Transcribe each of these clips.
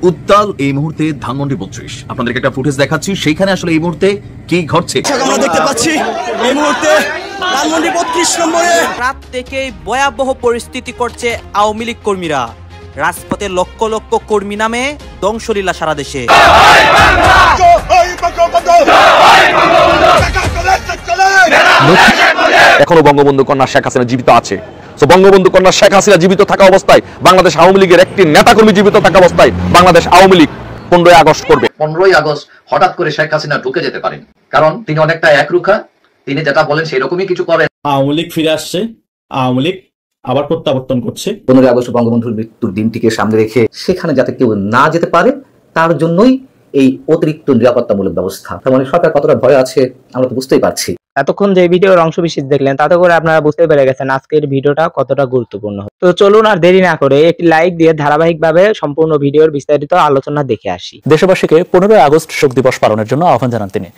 উত্তাল এই মুহূর্তে ধানমন্ডি 32 আপনাদেরকে একটা ফুটেজ দেখাচ্ছি। সেইখানে আসলে এই মুহূর্তে কি ঘটছে আমরা দেখতে পাচ্ছি। এই মুহূর্তে ধানমন্ডি 32 নম্বরে রাত থেকেই ভয়াবহ পরিস্থিতি করছে আওয়ামী লীগ কর্মীরা। রাজপথে লক্ষ লক্ষ কর্মী নামে ধ্বংসলীলা সারা দেশে। এখনো বঙ্গবন্ধু কন্যা শেখ হাসিনা জীবিত আছে। তো বঙ্গবন্ধু কন্যা শেখ হাসিনা জীবিত থাকা অবস্থায় বাংলাদেশ আওয়ামী লীগের একটি নেতাকর্মী জীবিত থাকা অবস্থায় বাংলাদেশ আওয়ামী লীগ 15ই আগস্ট করবে। 15ই আগস্ট হঠাৎ করে শেখ হাসিনা ঢুকে যেতে পারেন, কারণ তিনি অনেকটা একরুখা। তিনি যেটা বলেন সেরকমই কিছু করেন। আওয়ামী লীগ ফিরে আসছে, আওয়ামী লীগ আবার প্রত্যাবর্তন করছে। 15ই আগস্ট বঙ্গবন্ধুর মৃত্যুর দিনটিকে সামনে রেখে সেখানে যাতে কেউ না যেতে পারে তার জন্যই এই অতিরিক্ত নিরাপত্তামূলক ব্যবস্থা। তার মানে সরকার কতটা ভয় আছে আমরা তো বুঝতেই পারছি। এতক্ষণ যে ভিডিওর অংশ বিশেষ দেখলেন তাতে করে আপনারা বুঝতে পেরে গেছেন আজকের ভিডিওটা কতটা গুরুত্বপূর্ণ। তো চলুন আর দেরি না করে একটি লাইক দিয়ে ধারাবাহিকভাবে সম্পূর্ণ ভিডিওর বিস্তারিত আলোচনা দেখে আসি। দেশবাসীকে 15ই আগস্ট শোক দিবস পালনের জন্য আহ্বান জানান তিনি।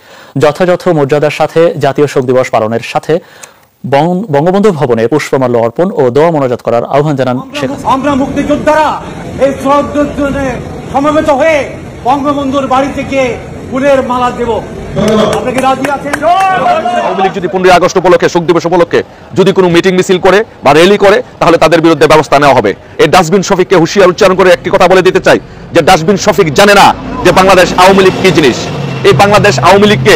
যথাযথ মর্যাদার সাথে জাতীয় শোক দিবস পালনের সাথে বঙ্গবন্ধু ভবনে পুষ্পমাল্য অর্পণ ও দোয়া মোনাজাত করার আহ্বান জানান শেখ হাসিনা। আমরা মুক্তিযোদ্ধারা এই শ্রদ্ধাঞ্জলি সমবেত হয়ে বঙ্গবন্ধুর বাড়ি থেকে ফুলের মালা দেব। আপনাকে রাজি আছেন? আওয়ামী লীগ যদি 15ই আগস্ট উপলক্ষে শোক দিবস উপলক্ষে যদি কোনো মিটিং মিছিল করে বা র্যালি করে তাহলে তাদের বিরুদ্ধে ব্যবস্থা নেওয়া হবে। এই ডাস্টবিন শফিককে হুঁশিয়ার উচ্চারণ করে একটি কথা বলে দিতে চাই যে ডাস্টবিন শফিক জানে না যে বাংলাদেশ আওয়ামী লীগ কি জিনিস। এই বাংলাদেশ আওয়ামী লীগকে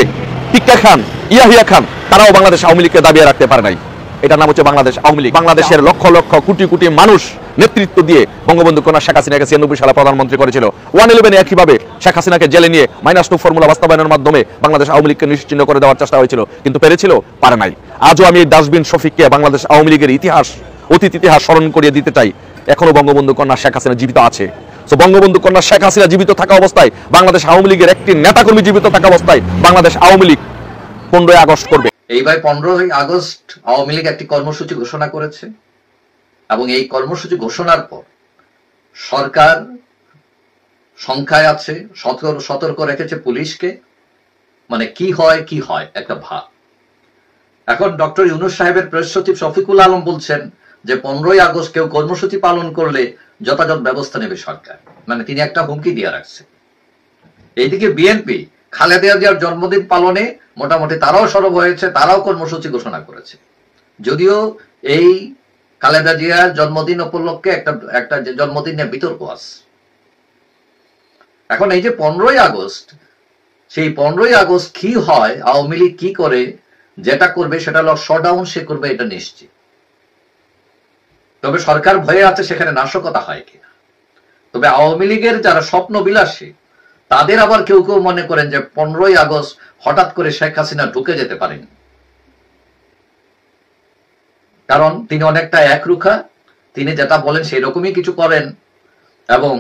টিক্কা খান, ইয়াহিয়া খান তারাও বাংলাদেশ আওয়ামী লীগকে দাবিয়ে রাখতে পারে নাই। এটার নাম হচ্ছে বাংলাদেশ আওয়ামী লীগ। বাংলাদেশের লক্ষ লক্ষ কোটি কোটি মানুষ নেতৃত্ব দিয়ে বঙ্গবন্ধু কন্যা শেখ হাসিনাকে 96 সালে প্রধানমন্ত্রী করেছিল। 111 একইভাবে শেখ হাসিনাকে জেলে নিয়ে -2 ফর্মুলা বাস্তবায়নের মাধ্যমে বাংলাদেশ আওয়ামী লীগকে নিশ্চিহ্ন করে দেওয়ার চেষ্টা হয়েছিল, কিন্তু পেরেছিল? পারে নাই। আজও আমি এই ডাস্টবিন শফিককে বাংলাদেশ আওয়ামী লীগের ইতিহাস, অতীত ইতিহাস স্মরণ করিয়ে দিতে চাই। এখনো বঙ্গবন্ধু কন্যা শেখ হাসিনা জীবিত আছে। তো বঙ্গবন্ধু কন্যা শেখ হাসিনা জীবিত থাকা অবস্থায় বাংলাদেশ আওয়ামী লীগের একটি নেতাকর্মী জীবিত থাকা অবস্থায় বাংলাদেশ আওয়ামী লীগ 15ই আগস্ট করবে। এইবার 15ই আগস্ট আওয়ামী লীগ একটি কর্মসূচি ঘোষণা করেছে এবং এই কর্মসূচি ঘোষণার পর সরকার সংখ্যায় আছে, সতর্ক রেখেছে পুলিশকে। মানে কি হয় একটা ভাব। এখন ডক্টর ইউনূস সাহেবের প্রেস সচিব শফিকুল আলম বলছেন যে 15ই আগস্ট কেউ কর্মসূচি পালন করলে যথাযথ ব্যবস্থা নেবে সরকার। মানে তিনি একটা হুমকি দিয়ে রাখছেন। এইদিকে বিএনপি খালেদা জিয়ার জন্মদিন পালনে মোটামুটি তারাও সরব হয়েছে, তারাও কর্মসূচি ঘোষণা করেছে। যদিও এই খালেদা জিয়ার জন্মদিন উপলক্ষে একটা জন্মদিন নিয়ে বিতর্ক আছে। এখন এই যে 15ই আগস্ট, সেই 15ই আগস্ট কি হয়, আওয়ামী লীগ কি করে, যেটা করবে সেটা হলো শটডাউন সে করবে, এটা নিশ্চিত। তবে সরকার ভয়ে আছে সেখানে নাশকতা হয় কিনা। তবে আওয়ামী লীগের যারা স্বপ্ন বিলাসী তাদের আবার কেউ কেউ মনে করেন যে 15ই আগস্ট হঠাৎ করে শেখ হাসিনা ঢুকে যেতে পারেন, কারণ তিনি অনেকটা একরুখা। তিনি যেটা বলেন সেই রকমই কিছু করেন এবং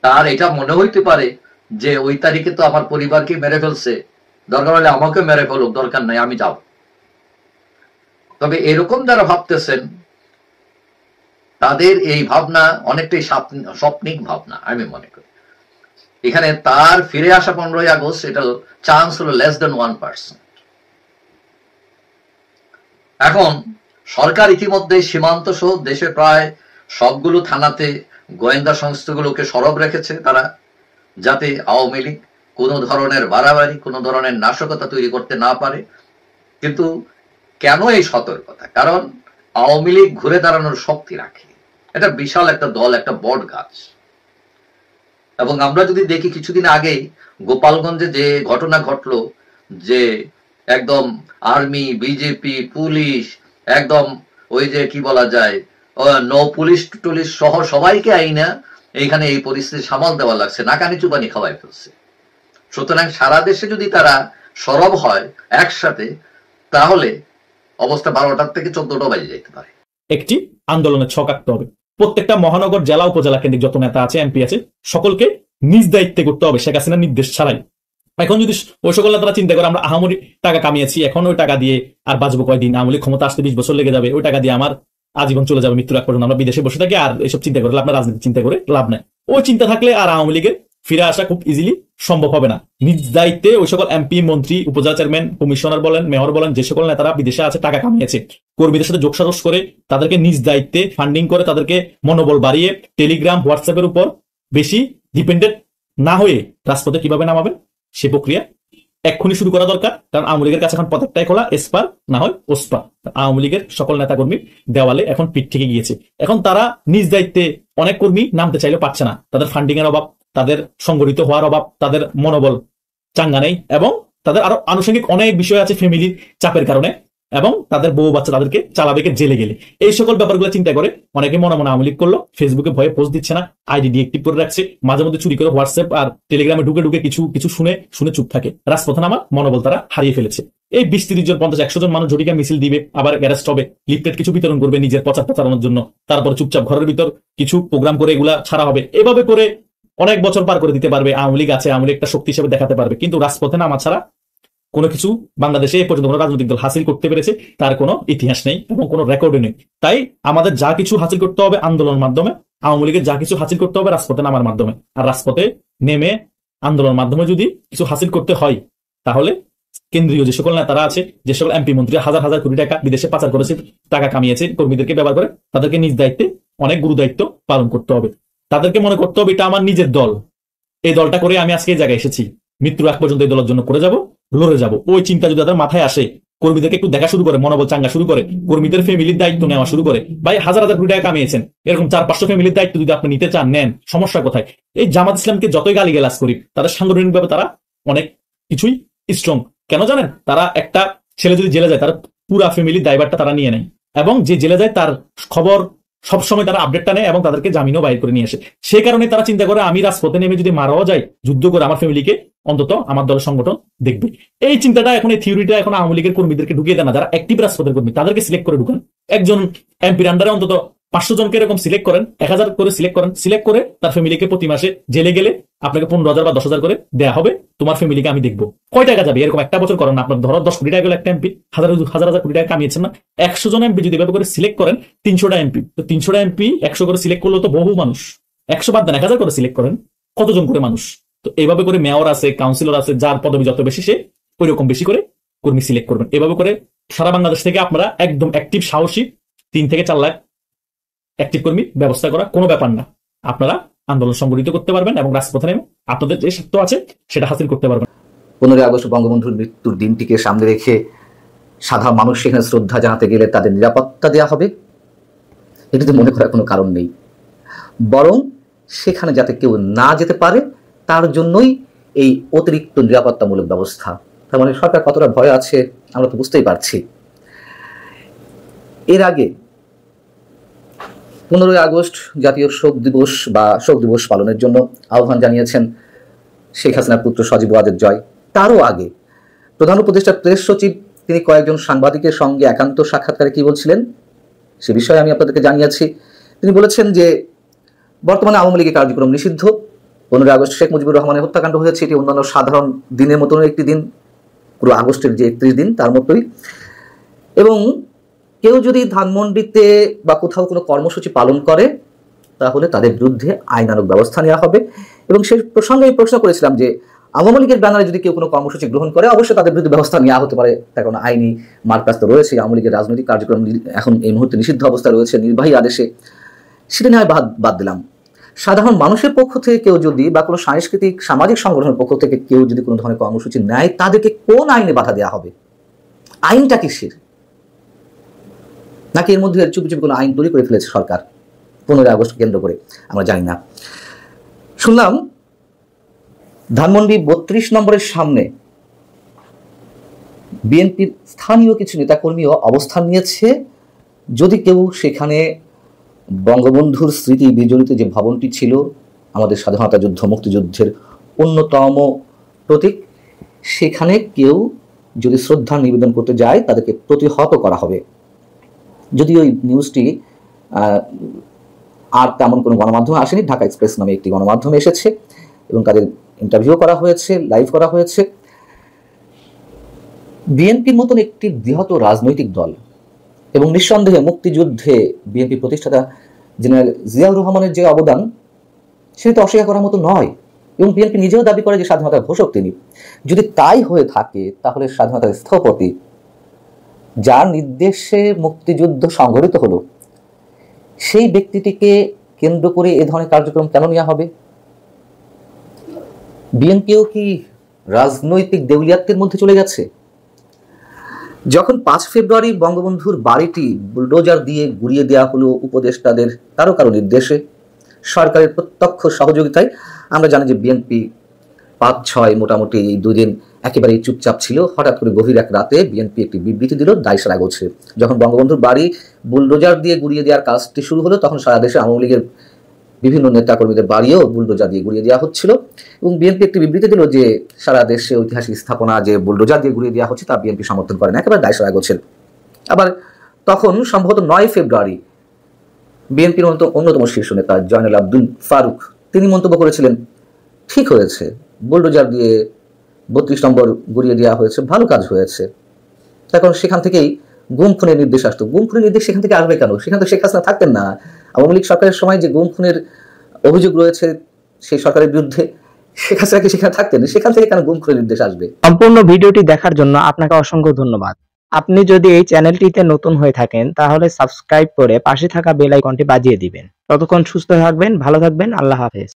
তার এটা মনে হইতে পারে যে ওই তারিখে তো আমার পরিবারকে মেরে ফেলছে, দরকার হলে আমাকে মেরে ফেলুক, দরকার নাই, আমি যাব। তবে এরকম যারা ভাবতেছেন তাদের এই ভাবনা অনেকটাই স্বপ্নিক ভাবনা আমি মনে করি। এখানে তার ফিরে আসা 15ই আগস্ট এটা চান্স হলো <1%। এখন সরকার ইতিমধ্যে সীমান্ত সহ দেশে প্রায় সবগুলো থানাতে গোয়েন্দা সংস্থাগুলোকে সরব রেখেছে তারা, যাতে আওয়ামী লীগ কোনো ধরনের বাড়াবাড়ি, কোনো ধরনের নাশকতা তৈরি করতে না পারে। কিন্তু কেন এই সতর্কতা? কারণ আওয়ামী লীগ ঘুরে দাঁড়ানোর শক্তি রাখে। এটা বিশাল একটা দল, একটা বট গাছ। এবং আমরা যদি দেখি কিছুদিন আগেই গোপালগঞ্জে যে ঘটনা ঘটলো, যে একদম আর্মি, বিজেপি, পুলিশ, একদম ওই যে কি বলা যায় পুলিশ টুলিশ সহ সবাইকে আইনা এইখানে এই পরিস্থিতি সামাল দেওয়া লাগছে, নাকানি চুবানি খাওয়াই ফেলছে। সুতরাং সারা দেশে যদি তারা সরব হয় একসাথে তাহলে অবস্থা 12টা থেকে 14টা বাজে যেতে পারে। একটি আন্দোলনের ছক আঁকতে হবে। প্রত্যেকটা মহানগর, জেলা, উপজেলা কেন্দ্রিক যত নেতা আছে, এমপি আছে, সকলকে নিজ দায়িত্বে করতে হবে শেখ হাসিনার নির্দেশ ছাড়াই। এখন যদি ওই সকল নেতারা চিন্তা করে আমরা আহামরি টাকা কামিয়েছি, এখন ওই টাকা দিয়ে আর বাঁচবো কয়দিন, আওয়ামী লীগ ক্ষমতা আসতে 20 বছর লেগে যাবে, ওই টাকা দিয়ে আমার আজীবন চলে যাবে, মৃত্যুর আগ পর্যন্ত আমরা বিদেশে বসে থাকি, আর এসব চিন্তা করে লাভ না, রাজনীতি চিন্তা করে লাভ নাই। ওই চিন্তা থাকলে আর আওয়ামী লীগের ফিরে আসা খুব ইজিলি সম্ভব হবে না। নিজ দায়িত্বে ওই সকল এমপি, মন্ত্রী, উপজেলা চেয়ারম্যান, কমিশনার বলেন, মেয়র বলেন, যে সকল নেতারা বিদেশে আছে টাকা কামিয়েছে, কর্মীদের সাথে যোগসাজশ করে তাদেরকে নিজ দায়িত্বে ফান্ডিং করে তাদেরকে মনোবল বাড়িয়ে টেলিগ্রাম, হোয়াটসঅ্যাপের উপর বেশি ডিপেন্ডেন্ট না হয়ে রাজপথে কিভাবে নামাবেন সে প্রক্রিয়া এক্ষুনি শুরু করা দরকার। কারণ আওয়ামী লীগের কাছে এখন পথেরটাই খোলা, এসপার না হয় ওসপা। আওয়ামী লীগের সকল নেতাকর্মীর দেওয়ালে এখন পিঠ থেকে গিয়েছে। এখন তারা নিজ দায়িত্বে অনেক কর্মী নামতে চাইলেও পারছে না। তাদের ফান্ডিং এর অভাব, তাদের সংগঠিত হওয়ার অভাব, তাদের মনোবল চাঙ্গা নেই, এবং তাদের আরো আনুষঙ্গিক অনেক বিষয় আছে ফ্যামিলির চাপের কারণে, এবং তাদের বউ বাচ্চা তাদেরকে চালাবে জেলে গেলে। এই সকল ব্যাপারগুলো চিন্তা করে অনেকে মনে মনে আওয়ামী লীগ করলো, ফেসবুকে ভয়ে পোস্ট দিচ্ছে না, আইডি ডিএক্টিভ করে রাখছে, মাঝে মধ্যে চুরি করে হোয়াটসঅ্যাপ আর টেলিগ্রামে ঢুকে ঢুকে কিছু শুনে চুপ থাকে। রাজপথে নামা মনোবল তারা হারিয়ে ফেলেছে। এই 20-30 জন 50-100 জন মানুষ ঝটিকা মিছিল দিবে, আবার অ্যারেস্ট হবে, লিফলেট কিছু বিতরণ করবে নিজের প্রচার প্রচারণার জন্য, তারপরে চুপচাপ ঘরের ভিতর কিছু প্রোগ্রাম করে এগুলা ছাড়া হবে। এভাবে করে অনেক বছর পার করে দিতে পারবে। আওয়ামী লীগ আছে, আওয়ামী লীগ একটা শক্তি হিসেবে দেখাতে পারবে, কিন্তু রাজপথে নামা ছাড়া কোনো কিছু বাংলাদেশে এ পর্যন্ত কোনো রাজনৈতিক দল হাসিল করতে পেরেছে তার কোনো ইতিহাস নেই এবং কোনো রেকর্ডও নেই। তাই আমাদের যা কিছু হাসিল করতে হবে আন্দোলনের মাধ্যমে, আওয়ামী লীগের যা কিছু হাসিল করতে হবে রাজপথে নামার মাধ্যমে। আর রাজপথে নেমে আন্দোলনের মাধ্যমে যদি কিছু হাসিল করতে হয়, তাহলে কেন্দ্রীয় যে সকল নেতারা আছে, যে সকল এমপি মন্ত্রী হাজার হাজার কোটি টাকা বিদেশে পাচার করেছে, টাকা কামিয়েছে, কর্মীদেরকে ব্যবহার করে, তাদেরকে নিজ দায়িত্বে অনেক গুরু দায়িত্ব পালন করতে হবে। তাদেরকে মনে করতে হবে এটা আমার নিজের দল, এই দলটা করে আমি আজকে এই জায়গায় এসেছি, মৃত্যুর আগ পর্যন্ত এই দলের জন্য করে যাব, লড়ে যাব। ওই চিন্তা যদি তাদের মাথায় আসে, কর্মীদেরকে একটু দেখা শুরু করে, মনোবল চাঙ্গা শুরু করে, কর্মীদের ফ্যামিলির দায়িত্ব নেওয়া শুরু করে, ভাই হাজার হাজার কোটি টাকা কামিয়েছেন, এরকম 400-500 ফ্যামিলির দায়িত্ব যদি আপনি নিতে চান, নেন, সমস্যা কোথায়? এই জামাত ইসলামকে যতই গালিগালাজ করি, তাদের সাংগঠনিকভাবে তারা অনেক কিছুই স্ট্রং। কেন জানেন? তারা একটা ছেলে যদি জেলে যায়, তার পুরা ফ্যামিলির দায়ভারটা তারা নিয়ে নেয়, এবং যে জেলে যায় তার খবর সবসময় তারা আপডেটটা নেয় এবং তাদেরকে জামিনও বাইর করে নিয়ে আসে। সেই কারণে তারা চিন্তা করে আমি রাজপথে নেমে যদি মারাও যায়, যুদ্ধ করে আমার ফ্যামিলিকে অন্তত আমার দলের সংগঠন দেখবে। এই চিন্তাটা এখন, এই থিওরিটা এখন আওয়ামী লীগের কর্মীদেরকে ঢুকিয়ে দেন না, যারা অ্যাক্টিভ রাজপথের কর্মী তাদেরকে সিলেক্ট করে ঢুকান। একজন এমপির আন্ডারে অন্তত 500 জনকে এরকম সিলেক্ট করেন, 1000 করে সিলেক্ট করে তার ফ্যামিলিকে প্রতি মাসে জেলে গেলে আপনাকে 15,000 বা 10,000 করে দেয়া হবে, তোমার ফ্যামিলিকে আমি দেখবো। কয় টাকা যাবে? এরকম একটা বছর করেন না, আপনার ধরো 10 কোটি টাকা গেলে একটা এমপি হাজার হাজার কোটি টাকা কামিয়েছেন না। 100 জন এমপি যদি এভাবে করে সিলেক্ট করেন, 300টা এমপি, তো 300টা এমপি 100 করে সিলেক্ট করলেও তো বহু মানুষ। 100 বাদ দেন, 1000 করে সিলেক্ট করেন, কতজন করে মানুষ? তো এইভাবে করে মেয়র আছে, কাউন্সিলর আছে, যার পদবি যত বেশি সে ওই রকম বেশি করে কর্মী সিলেক্ট করবেন। এভাবে করে সারা বাংলাদেশ থেকে আপনারা একদম অ্যাক্টিভ সাহসী 3 থেকে 4 লাখ অ্যাক্টিভ কর্মী ব্যবস্থা করা কোনো ব্যাপার না। আপনারা আন্দোলন সংগঠিত করতে পারবেন এবং রাজপথে নেমে আপনাদের যে স্বার্থ আছে সেটা হাসিল করতে পারবেন। 15 আগস্ট বঙ্গবন্ধুর মৃত্যুর দিনটিকে সামনে রেখে সাধারণ মানুষ সেখানে শ্রদ্ধা জানাতে গেলে তাদের নিরাপত্তা দেওয়া হবে, এটিতে মনে করার কোনো কারণ নেই। বরং সেখানে যাতে কেউ না যেতে পারে তার জন্যই এই অতিরিক্ত নিরাপত্তামূলক ব্যবস্থা। তার মানে সরকার কতটা ভয় আছে আমরা তো বুঝতেই পারছি। এর আগে 15 আগস্ট জাতীয় শোক দিবস বা শোক দিবস পালনের জন্য আহ্বান জানিয়েছেন শেখ হাসিনার পুত্র সজীব ওয়াজেদ জয়। তারও আগে প্রধান উপদেষ্টা প্রেস সচিব তিনি কয়েকজন সাংবাদিকের সঙ্গে একান্ত সাক্ষাৎকারে কি বলছিলেন সে বিষয়ে আমি আপনাদেরকে জানিয়েছি। তিনি বলেছেন যে বর্তমানে আওয়ামী লীগের কার্যক্রম নিষিদ্ধ। 15 আগস্ট শেখ মুজিবুর রহমানের হত্যাকাণ্ড হয়েছে, এটি অন্যান্য সাধারণ দিনের মতন একটি দিন, পুরো আগস্টের যে 31 দিন তার মতোই। এবং কেউ যদি ধানমন্ডিতে বা কোথাও কোনো কর্মসূচি পালন করে তাহলে তাদের বিরুদ্ধে আইনানুগ ব্যবস্থা নেওয়া হবে। এবং সেই প্রসঙ্গে আমি প্রশ্ন করেছিলাম যে আওয়ামী লীগের ব্যানারে যদি কেউ কোনো কর্মসূচি গ্রহণ করে অবশ্যই তাদের বিরুদ্ধে ব্যবস্থা নেওয়া হতে পারে, তার কোনো আইনি মারপ্যাচ তো রয়েছে। আওয়ামী লীগের রাজনৈতিক কার্যক্রম এখন এই মুহূর্তে নিষিদ্ধ অবস্থা রয়েছে নির্বাহী আদেশে, সেটা নিয়ে বাদ দিলাম। সাধারণ মানুষের পক্ষ থেকে কেউ যদি বা কোনো সাংস্কৃতিক সামাজিক সংগঠনের পক্ষ থেকে কেউ যদি কোনো ধরনের কর্মসূচি নেয় তাদেরকে কোন আইনে বাধা দেওয়া হবে? আইনটা কিসের? নাকি এর মধ্যে চুপি চুপি কোনো আইন তৈরি করে ফেলেছে সরকার 15 আগস্ট কেন্দ্র করে? আমরা জানি না। শুনলাম ধানমন্ডি 32 নম্বরের সামনে বিএনপির স্থানীয় কিছু নেতাকর্মীও অবস্থান নিয়েছে। যদি কেউ সেখানে বঙ্গবন্ধুর স্মৃতি বিজড়িত যে ভবনটি ছিল আমাদের স্বাধীনতা যুদ্ধ মুক্তিযুদ্ধের অন্যতম প্রতীক, সেখানে কেউ যদি শ্রদ্ধা নিবেদন করতে যায় তাদেরকে প্রতিহত করা হবে। যদিও এই নিউজটি আর তেমন কোনো গণমাধ্যমে আসেনি, ঢাকা এক্সপ্রেস নামে একটি গণমাধ্যমে এসেছে এবং তাদের ইন্টারভিউ করা হয়েছে, লাইভ করা হয়েছে। বিএনপির মতন একটি বৃহৎ রাজনৈতিক দল এবং নিঃসন্দেহে মুক্তিযুদ্ধে বিএনপি প্রতিষ্ঠাতা জেনারেল জিয়াউর রহমানের যে অবদান সেটা তো অস্বীকার করার মতো নয়। এবং বিএনপি নিজেও দাবি করে যে স্বাধীনতার ঘোষক তিনি। যদি তাই হয়ে থাকে তাহলে স্বাধীনতার স্থপতি যার নির্দেশে মুক্তিযুদ্ধ সংঘটিত হলো সেই ব্যক্তিটিকে কেন্দ্র করে এ ধরনের কার্যক্রম কেন নেওয়া হবে? বিএনপিও কি রাজনৈতিক দেউলিয়াত্বের মধ্যে চলে গেছে? যখন 5 ফেব্রুয়ারি বঙ্গবন্ধুর বাড়িটি বুলডোজার দিয়ে গুড়িয়ে দেওয়া হলো উপদেষ্টাদের কারো নির্দেশে, সরকারের প্রত্যক্ষ সহযোগিতায়, আমরা জানি যে বিএনপি 5-6 মোটামুটি এই 2 দিন একেবারেই চুপচাপ ছিল। হঠাৎ করে গভীর এক রাতে বিএনপি একটি বিবৃতি দিল দায়সারা গোছে। যখন বঙ্গবন্ধুর বাড়ি বুলডোজার দিয়ে গুড়িয়ে দেওয়ার কাজটি শুরু হলো, তখন সারা দেশে আওয়ামী লীগের বিভিন্ন নেতাকর্মীদের বাড়িও বুলডোজার দিয়ে গুড়িয়ে দেওয়া হচ্ছিল এবং বিএনপি একটি বিবৃতি দিল যে সারা দেশে ঐতিহাসিক স্থাপনা যে বুলডোজার দিয়ে গুড়িয়ে দেওয়া হচ্ছে তা বিএনপি সমর্থন করে না, একেবারে দায়সারা গোছের। আবার তখন সম্ভবত 9 ফেব্রুয়ারি বিএনপির অন্যতম শীর্ষ নেতা জয়নুল আবদিন ফারুক তিনি মন্তব্য করেছিলেন, ঠিক হয়েছে, বুলডোজার দিয়ে 32 নম্বর গুড়িয়ে দেওয়া হয়েছে, ভালো কাজ হয়েছে। তখন সেখান থেকেই গুম খুনের নির্দেশ আসতো। গুম খুনের নির্দেশ সেখান থেকে আসবে কেন? সেখানে তো শেখ হাসিনা থাকতেন না। আওয়ামী লীগ সরকারের সময় যে গুম খুনের অভিযোগ রয়েছে সেই সরকারের বিরুদ্ধে, শেখ হাসিনাকে সেখানে থাকতেন, সেখান থেকে কেন গুম খুনের নির্দেশ আসবে? সম্পূর্ণ ভিডিওটি দেখার জন্য আপনাকে অসংখ্য ধন্যবাদ। আপনি যদি এই চ্যানেলটিতে নতুন হয়ে থাকেন তাহলে সাবস্ক্রাইব করে পাশে থাকা বেল আইকনটি বাজিয়ে দিবেন। ততক্ষণ সুস্থ থাকবেন, ভালো থাকবেন, আল্লাহ হাফেজ।